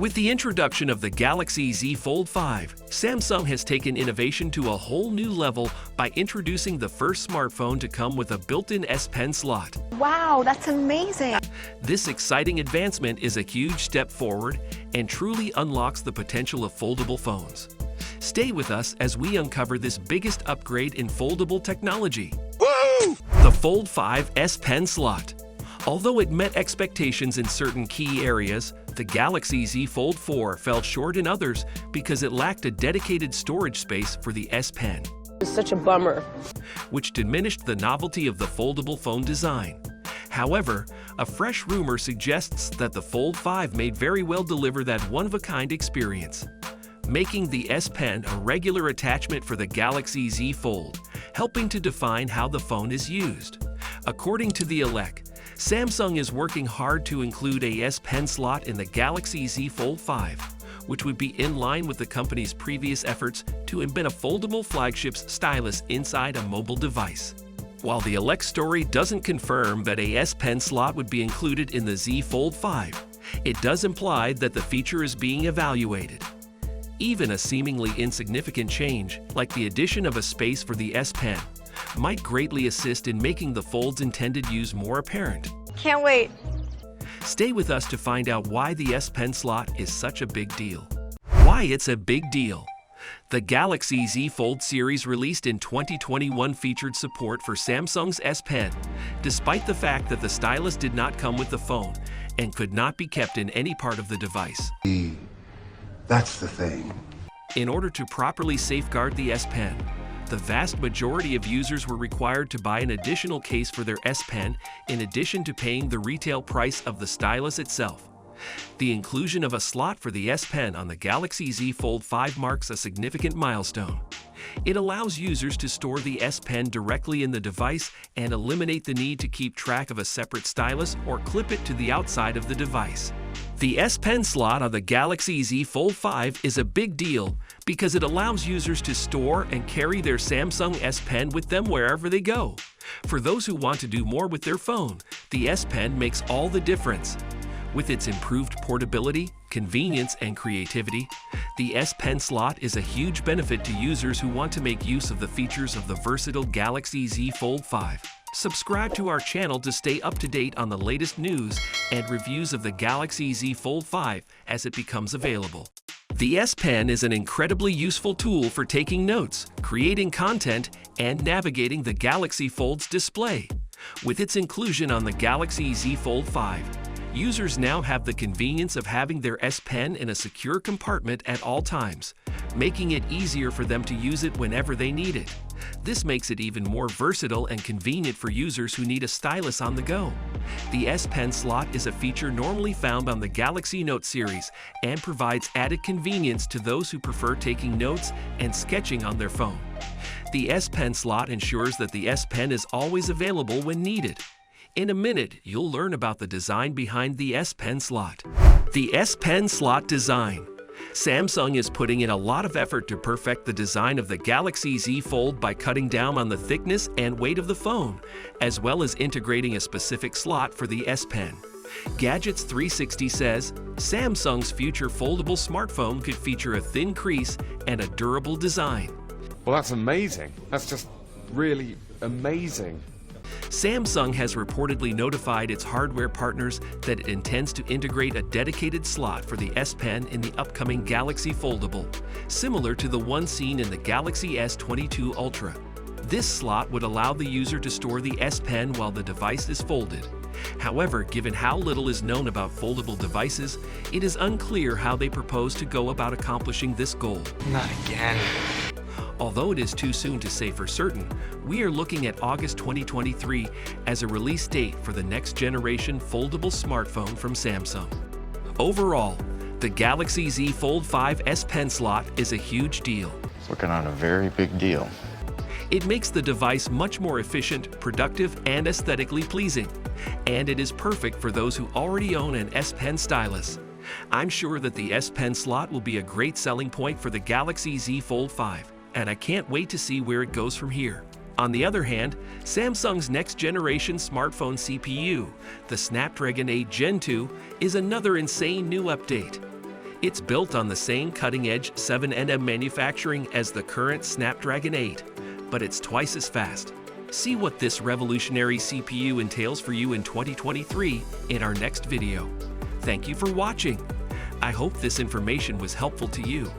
With the introduction of the Galaxy Z Fold 5, Samsung has taken innovation to a whole new level by introducing the first smartphone to come with a built-in S Pen slot. Wow, that's amazing! This exciting advancement is a huge step forward and truly unlocks the potential of foldable phones. Stay with us as we uncover this biggest upgrade in foldable technology. Woo! The Fold5 S Pen slot. Although it met expectations in certain key areas, the Galaxy Z Fold 4 fell short in others because it lacked a dedicated storage space for the S Pen. It's such a bummer. Which diminished the novelty of the foldable phone design. However, a fresh rumor suggests that the Fold 5 may very well deliver that one-of-a-kind experience, making the S Pen a regular attachment for the Galaxy Z Fold, helping to define how the phone is used. According to the Elec, Samsung is working hard to include a S Pen slot in the Galaxy Z Fold 5, which would be in line with the company's previous efforts to embed a foldable flagship's stylus inside a mobile device. While the Elec story doesn't confirm that a S Pen slot would be included in the Z Fold 5, it does imply that the feature is being evaluated. Even a seemingly insignificant change, like the addition of a space for the S Pen, might greatly assist in making the Fold's intended use more apparent. Can't wait! Stay with us to find out why the S Pen slot is such a big deal. Why it's a big deal. The Galaxy Z Fold series released in 2021 featured support for Samsung's S Pen, despite the fact that the stylus did not come with the phone and could not be kept in any part of the device. That's the thing. In order to properly safeguard the S Pen, the vast majority of users were required to buy an additional case for their S Pen in addition to paying the retail price of the stylus itself. The inclusion of a slot for the S Pen on the Galaxy Z Fold 5 marks a significant milestone. It allows users to store the S Pen directly in the device and eliminate the need to keep track of a separate stylus or clip it to the outside of the device. The S Pen slot on the Galaxy Z Fold 5 is a big deal because it allows users to store and carry their Samsung S Pen with them wherever they go. For those who want to do more with their phone, the S Pen makes all the difference. With its improved portability, convenience, and creativity, the S Pen slot is a huge benefit to users who want to make use of the features of the versatile Galaxy Z Fold 5. Subscribe to our channel to stay up to date on the latest news and reviews of the Galaxy Z Fold 5 as it becomes available. The S Pen is an incredibly useful tool for taking notes, creating content, and navigating the Galaxy Fold's display. With its inclusion on the Galaxy Z Fold 5, users now have the convenience of having their S Pen in a secure compartment at all times, making it easier for them to use it whenever they need it. This makes it even more versatile and convenient for users who need a stylus on the go. The S Pen slot is a feature normally found on the Galaxy Note series and provides added convenience to those who prefer taking notes and sketching on their phone. The S Pen slot ensures that the S Pen is always available when needed. In a minute, you'll learn about the design behind the S Pen slot. The S Pen slot design. Samsung is putting in a lot of effort to perfect the design of the Galaxy Z Fold by cutting down on the thickness and weight of the phone, as well as integrating a specific slot for the S Pen. Gadgets 360 says, Samsung's future foldable smartphone could feature a thin crease and a durable design. Well, that's amazing. That's just really amazing. Samsung has reportedly notified its hardware partners that it intends to integrate a dedicated slot for the S Pen in the upcoming Galaxy Foldable, similar to the one seen in the Galaxy S22 Ultra. This slot would allow the user to store the S Pen while the device is folded. However, given how little is known about foldable devices, it is unclear how they propose to go about accomplishing this goal. Not again. Although it is too soon to say for certain, we are looking at August 2023 as a release date for the next generation foldable smartphone from Samsung. Overall, the Galaxy Z Fold 5 S Pen slot is a huge deal. Working on a very big deal. It makes the device much more efficient, productive, and aesthetically pleasing. And it is perfect for those who already own an S Pen stylus. I'm sure that the S Pen slot will be a great selling point for the Galaxy Z Fold 5. And I can't wait to see where it goes from here. On the other hand, Samsung's next-generation smartphone CPU, the Snapdragon 8 Gen 2, is another insane new update. It's built on the same cutting-edge 7nm manufacturing as the current Snapdragon 8, but it's twice as fast. See what this revolutionary CPU entails for you in 2023 in our next video. Thank you for watching. I hope this information was helpful to you.